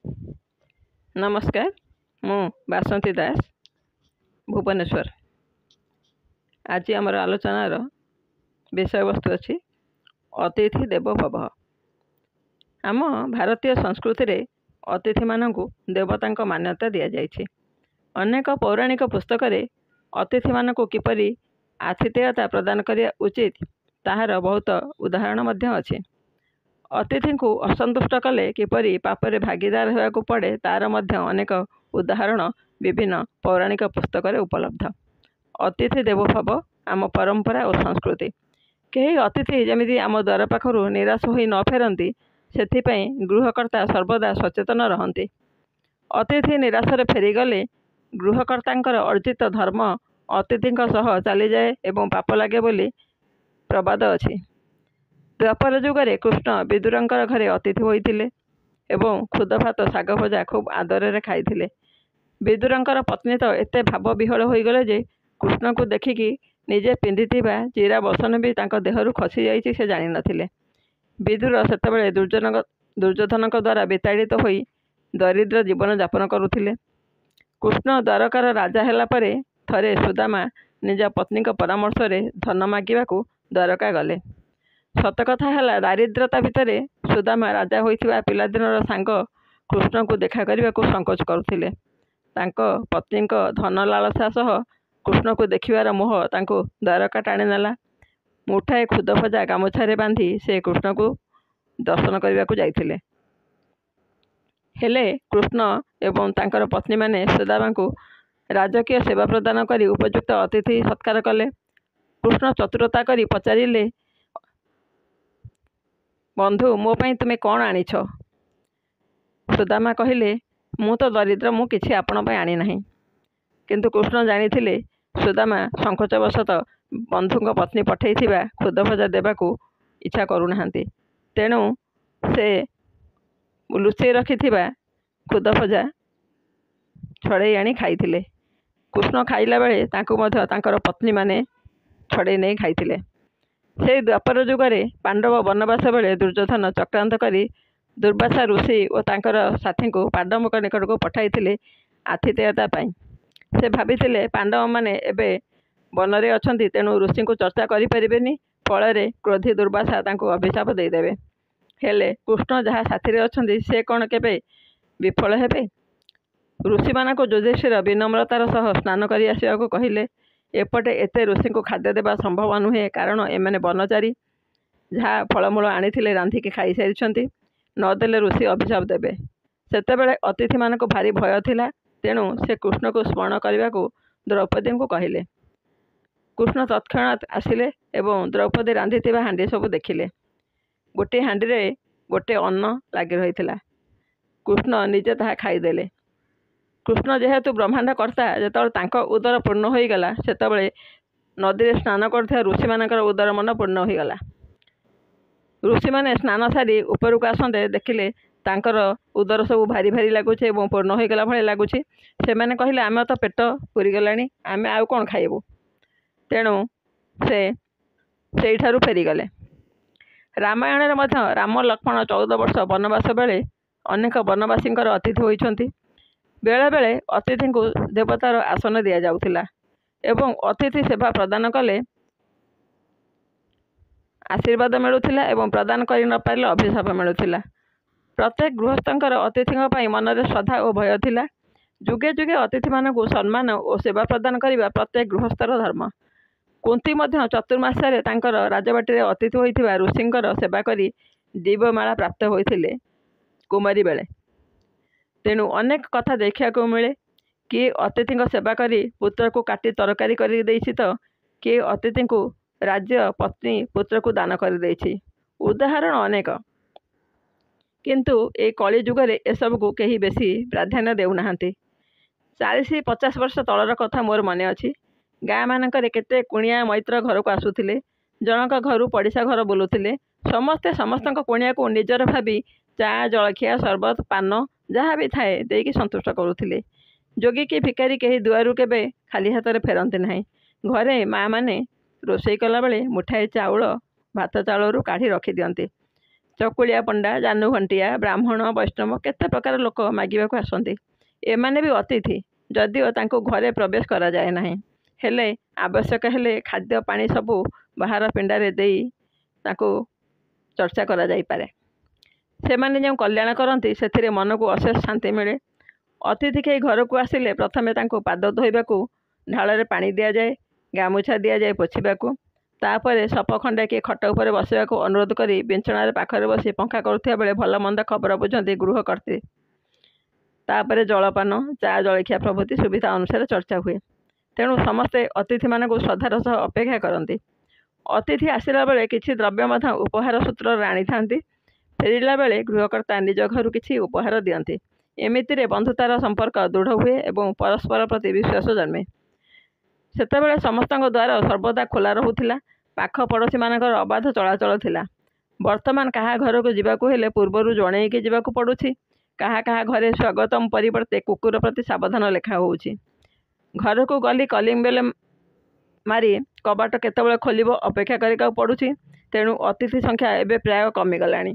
नमस्कार मु बासंती दास भुवनेश्वर। आज आमर आलोचनार विषय वस्तु अच्छी अतिथि देवो भव। आम भारतीय संस्कृति रे अतिथि मानकु देवता मान्यता दि जाइछि। अनेक पौराणिक पुस्तक रे अतिथि मानकु किपरि आतिथेयता प्रदान करिया उचित ताहार बहुत उदाहरण मध्य अछि। अतिथि को असंतुष्ट कले किपरि पापरे भागीदार होगाकु पड़े तार मध्य अनेक उदाहरण विभिन्न पौराणिक पुस्तक रे उपलब्ध। अतिथि देवो भव आम परंपरा और संस्कृति। कई अतिथि जमिति आम द्वार पाखरु निराश होई न फेरंती सेथिपई गृहकर्ता सर्वदा सचेतन रहंती। अतिथि निराश रे फेरीगले गृहकर्तांकर अर्जित धर्म अतिथिंक सह चली जाए एवं पाप लागे बोली प्रबाद अछि। द्वापर जुगरे कृष्ण विदुरंकर घरे अतिथि होइथिले एवं खुद भात शाग भजा खूब आदर रे खाइथिले। विदुरंकर पत्नी तो एते भाव विहल होई गले जे कृष्ण को देखिकी निजे पिंधिथिबा चिरा बसन भी तांको देहरु खसी जाइछि से जानि नथिले। विदुर सेतेबेले दुर्योधनक द्वारा विताड़ित होई दरिद्र जीवन यापन करुथिले। कृष्ण द्वारकार राजा हेला परे थरे सुदामा निज पत्नी परामर्श रे धन मागिबाकू द्वारका गले। सत कथा है दारिद्रता भितर सुदामा राजा होइथिबा पिलादिनर सांग कृष्ण को देखा करने को संकोच करुथिले। तांको पत्नी धन लालसा सह कृष्ण को देखिबार मोह तांको द्वारका टाणी नेला। मुठाए खुद भजा गामुछारे बांधी से कृष्ण को दर्शन करने को जाइथिले। हेले कृष्ण एवं तांकर पत्नी माने सुदामा को राजकीय सेवा प्रदान करी उपयुक्त अतिथि सत्कार कले। कृष्ण चतुरता करी पचारिले, बंधु मो पाई तुमे कौन आनिछ? सुदामा कहिले, मु तो दरिद्र, मु किछि आपण पाई आनी नाही। किंतु कृष्ण जानिथिले सुदामा संकोचवशत बंधुक पत्नी पठेइथिबा खुद भजा देबाकू इच्छा करुनाहांती। तेणु से लुचेई रखिथिबा खुद भजा छड़ेई आनी खाइथिले। कृष्ण खाइला बेले तांको मध्य तांकर पत्नी माने छड़ेई नहीं खाइथिले। से द्वापर जुगरे पांडव वनवास बेले दुर्योधन चक्रांत करी दुर्वासा ऋषि और तांकर साथी को पांडवक निकट को पठाइथिले आतिथेयता पाई। से भाविथिले पांडव माने एबे बनरे अछंती, तेणु ऋषि को चर्चा करि परिबेनी, फल क्रोधी दुर्वासा तांको अभिशाप देदेवे। हेले कृष्ण जहाँ साथी रे अछंती से कौन केबे विफल हेबे? ऋषि मानक युधिष्ठिर विनम्रतार सह स्नान करि आसिबाकू कहिले। एपटे एते ऋषि को खाद्य देवा संभव नुहे, कारण एमाने बनचारी जहाँ फलमूल आनिथिले रांधिकी खाई सारिछंती, नदेले ऋषि अभिशाप देबे। सेतेबेले अतिथि मानक भारी भय थिला, तेणु से कृष्ण को स्मरण करने को द्रौपदी को कहले। कृष्ण तत्क्षणात आसिले एवं द्रौपदी रांधिथिबा हांडी सब देखिले। गोटे हांडी रे गोटे अन्न लागी रहिथिला। कृष्ण निजे ताहा खाईदेले। कृष्ण जेहेतु ब्रह्मांड कर्ता, जेतबेले तांको उदर पूर्ण हो गला सेतबेले नदी रे स्नान करथिबा ऋषि मानकर उदर मन पूर्ण हो गला। ऋषि माने स्नान सारी ऊपर को आसंदे देखिले तांकर उदर सब भारी भारी लगुचे एवं पूर्ण हो गला भले लगुचे। से माने कहिले आमे तो पेट पूरी गलानी, आमे आउ कोन खाइबो? तेणु से सेइठारु फेरी गले। रामायण रे मध्य राम लक्ष्मण 14 वर्ष वनवास बेले अनेक वनवासींकर अतिथि होइछंती। बेले बेले अतिथि को देवतार आसन दि जाउथिला एवं अतिथि सेवा प्रदान कले आशीर्वाद मिलुथिला एवं प्रदान करि न पाइले अभिशाप मिलुथिला। प्रत्येक गृहस्थंकर अतिथि मनरे श्रद्धा और भय थिला। जुगे जुगे अतिथि मानकु सम्मान और सेवा प्रदान करिबा प्रत्येक गृहस्थर धर्म। कुंती मध्य चतुर्मास्यारे तांकर राजबाटी रे अतिथि होइथिबा ऋषिंकर सेवा करी दिव्यमाला प्राप्त होइथिले कुमारी बेले। तेणु अनेक कथा देखा को मिले। किए अतिथि सेवा करी पुत्र को काटी तरकारी करी देइछि तो किए अतिथि को राज्य पत्नी पुत्र को दान कर देइछि। उदाहरण अनेक, किंतु ए कली जुगरे एसबू को कहीं बेसी प्राधान्य देउनाहांती। 40-50 वर्ष तलर कथा मोर मने अछि। गाँ मानकरे केते कुणिया मैत्र घर को आसुथिले। जनक घर पड़िशा घर बुलुथिले। समस्ते समस्तक कुणिया को निजर भावी चा जलखिया सरबत पान जहाँ भी थाए देकी संतुष्ट करुथिले। जोगी कि भिकारी कहीं दुआरु केबे खाली हाथ फेरती ना। घरे माँ माने रोषेई कला बेले मुठाए चाउल भात चाउल काढ़ी रखी दियंती। ଚକୁଳିଆ ପଣ୍ଡା, ଜାନୁଘଣ୍ଟିଆ, ବ୍ରାହ୍ମଣ, ବୈଷ୍ଣବ କେତେ ପ୍ରକାର ଲୋକ ମାଗିବାକୁ ଆସନ୍ତି। ଏମାନେ ବି ଅତିଥି, ଯଦିଓ ତାଙ୍କୁ ଘରେ ପ୍ରବେଶ କରାଯାଏ ନାହିଁ, ହେଲେ ଆବଶ୍ୟକ ହେଲେ ଖାଦ୍ୟ ପାଣି ସବୁ ବାହାର ପିଣ୍ଡାରେ ଦେଇ ତାଙ୍କୁ ଚର୍ଚ୍ଚା କରାଯାଇପାରେ। ସେମାନେ ଯେଉଁ କଲ୍ୟାଣ କରନ୍ତି ସେଥିରେ ମନକୁ ଅଶେଷ ଶାନ୍ତି ମିଳେ। ଅତିଥି କେହି ଘରକୁ ଆସିଲେ ପ୍ରଥମେ ତାଙ୍କୁ ପାଦ ଧୋଇବାକୁ ଢାଳରେ ପାଣି ଦିଆଯାଏ, ଗାମୁଛା ଦିଆଯାଏ ପୋଛିବାକୁ। ତାପରେ ସପ ଖଣ୍ଡେ କି ଖଟ ଉପରେ ବସିବାକୁ ଅନୁରୋଧ କରି ବିଞ୍ଚଣାରେ ପାଖରେ ବସି ପଙ୍ଖା କରୁଥିବା ବେଳେ ଭଲ ମନ୍ଦ ଖବର ବୁଝନ୍ତି ଗୃହକର୍ତ୍ରୀ। ତାପରେ ଜଳପାନ, ଚା ଜଳଖିଆ ପ୍ରଭୃତି ସୁବିଧା ଅନୁସାରେ ଚର୍ଚ୍ଚା ହୁଏ। ତେଣୁ ସମସ୍ତେ ଅତିଥିମାନଙ୍କୁ ଶ୍ରଦ୍ଧାର ସହ ଅପେକ୍ଷା କରନ୍ତି। ଅତିଥି ଆସିଲା ବେଳେ କିଛି ଦ୍ରବ୍ୟ ମଧ୍ୟ ଉପହାର ସୂତ୍ରରେ ଆଣିଥାନ୍ତି। ଫେରିଲା ବେଳେ ଗୃହକର୍ତ୍ତା ନିଜ ଘରୁ କିଛି ଉପହାର ଦିଅନ୍ତି। ଏମିତିରେ ବନ୍ଧୁତାର ସମ୍ପର୍କ ଦୃଢ଼ ହୁଏ ଏବଂ ପରସ୍ପର ପ୍ରତି ବିଶ୍ୱାସ ଜନ୍ମେ। ସେତେବେଳେ ସମସ୍ତଙ୍କ ଦ୍ୱାର ସର୍ବଦା ଖୋଲା ରହୁଥିଲା। ପାଖ ପଡ଼ୋଶୀମାନଙ୍କର ଅବାଧ ଚଳାଚଳ ଥିଲା। ବର୍ତ୍ତମାନ କାହା ଘରକୁ ଯିବାକୁ ହେଲେ ପୂର୍ବରୁ ଜଣେଇକି ଯିବାକୁ ପଡ଼ୁଛି। କାହା କାହା ଘରେ ସ୍ୱାଗତମ ପରିବର୍ତ୍ତେ କୁକୁର ପ୍ରତି ସାବଧାନ ଲେଖା ହେଉଛି। ଘରକୁ ଗଲି କଲିଂ ବେଲ୍ ମାରି କବାଟ କେତେବେଳେ ଖୋଲିବ ଅପେକ୍ଷା କରିବାକୁ ପଡ଼ୁଛି। ତେଣୁ ଅତିଥି ସଂଖ୍ୟା ଏବେ ପ୍ରାୟ କମିଗଲାଣି।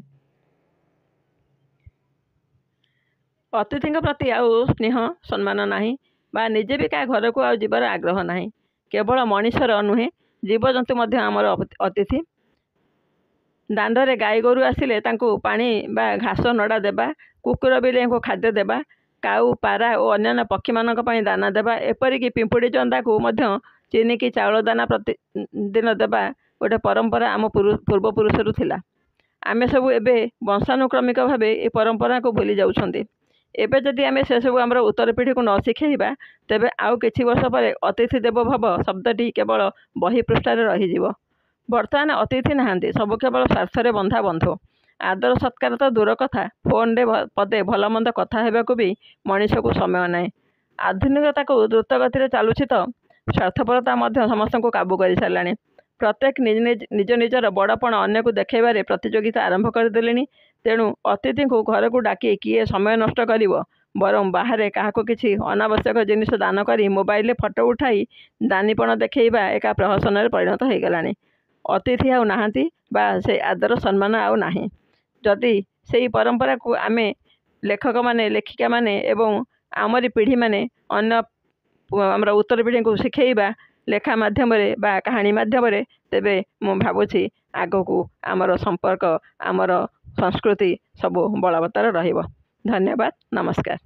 ଅତିଥିଙ୍କ ପ୍ରତି ଆଉ ସ୍ନେହ ସମ୍ମାନ ନାହିଁ ବା ନିଜେ ବି କାହା ଘରକୁ ଆଉ ଯିବାର ଆଗ୍ରହ ନାହିଁ। କେବଳ ମଣିଷର ନୁହେଁ, ଜୀବଜନ୍ତୁ ମଧ୍ୟ ଆମର ଅତିଥି। ଦାଣ୍ଡରେ ଗାଈ ଗୋରୁ ଆସିଲେ ତାଙ୍କୁ ପାଣି ବା ଘାସ ନଡ଼ା ଦେବା, କୁକୁର ବିଲେଇଙ୍କୁ ଖାଦ୍ୟ ଦେବା, କାଉ ପାରା ଓ ଅନ୍ୟାନ୍ୟ ପକ୍ଷୀମାନଙ୍କ ପାଇଁ ଦାନା ଦେବା, ଏପରିକି ପିମ୍ପୁଡ଼ି ଜନ୍ଦାକୁ ମଧ୍ୟ ଚିନିକି ଚାଉଳ ଦାନା ପ୍ରତିଦିନ ଦେବା ଗୋଟେ ପରମ୍ପରା ଆମ ପୂର୍ବପୁରୁଷରୁ ଥିଲା। ଆମେ ସବୁ ଏବେ ବଂଶାନୁକ୍ରମିକ ଭାବେ ଏ ପରମ୍ପରାକୁ ଭୁଲି ଯାଉଛନ୍ତି। ଏବେ ଯଦି ଆମେ ସେସବୁ ଆମର ଉତ୍ତର ପିଢ଼ିକୁ ନ ଶିଖେଇବା, ତେବେ ଆଉ କିଛି ବର୍ଷ ପରେ ଅତିଥି ଦେବୋ ଭବ ଶବ୍ଦଟି କେବଳ ବହି ପୃଷ୍ଠାରେ ରହିଯିବ। ବର୍ତ୍ତମାନ ଅତିଥି ନାହାନ୍ତି, ସବୁ କେବଳ ସ୍ୱାର୍ଥରେ ବନ୍ଧା ବନ୍ଧୁ। ଆଦର ସତ୍କାର ତ ଦୂର କଥା, ଫୋନରେ ପଦେ ଭଲ ମନ୍ଦ କଥା ହେବାକୁ ବି ମଣିଷକୁ ସମୟ ନାହିଁ। ଆଧୁନିକତାକୁ ଦ୍ରୁତ ଗତିରେ ଚାଲୁଛି ତ ସ୍ୱାର୍ଥପରତା ମଧ୍ୟ ସମସ୍ତଙ୍କୁ କାବୁ କରିସାରିଲାଣି। ପ୍ରତ୍ୟେକ ନିଜ ନିଜର ବଡ଼ପଣ ଅନ୍ୟକୁ ଦେଖାଇବାରେ ପ୍ରତିଯୋଗିତା ଆରମ୍ଭ କରିଦେଲେଣି। ତେଣୁ ଅତିଥିଙ୍କୁ ଘରକୁ ଡାକି କିଏ ସମୟ ନଷ୍ଟ କରିବ, ବରଂ ବାହାରେ କାହାକୁ କିଛି ଅନାବଶ୍ୟକ ଜିନିଷ ଦାନ କରି ମୋବାଇଲରେ ଫଟୋ ଉଠାଇ ଦାନୀପଣ ଦେଖାଇବା ଏକା ପ୍ରହସନରେ ପରିଣତ ହୋଇଗଲାଣି। ଅତିଥି ଆଉ ନାହାନ୍ତି ବା ସେ ଆଦର ସମ୍ମାନ ଆଉ ନାହିଁ। ଯଦି ସେହି ପରମ୍ପରାକୁ ଆମେ ଲେଖକମାନେ, ଲେଖିକାମାନେ ଏବଂ ଆମରି ପିଢ଼ିମାନେ ଅନ୍ୟ ଆମର ଉତ୍ତର ପିଢ଼ିଙ୍କୁ ଶିଖେଇବା ଲେଖା ମାଧ୍ୟମରେ ବା କାହାଣୀ ମାଧ୍ୟମରେ, ତେବେ ମୁଁ ଭାବୁଛି ଆଗକୁ ଆମର ସମ୍ପର୍କ, ଆମର ସଂସ୍କୃତି ସବୁ ବଳବତ୍ତର ରହିବ। ଧନ୍ୟବାଦ, ନମସ୍କାର।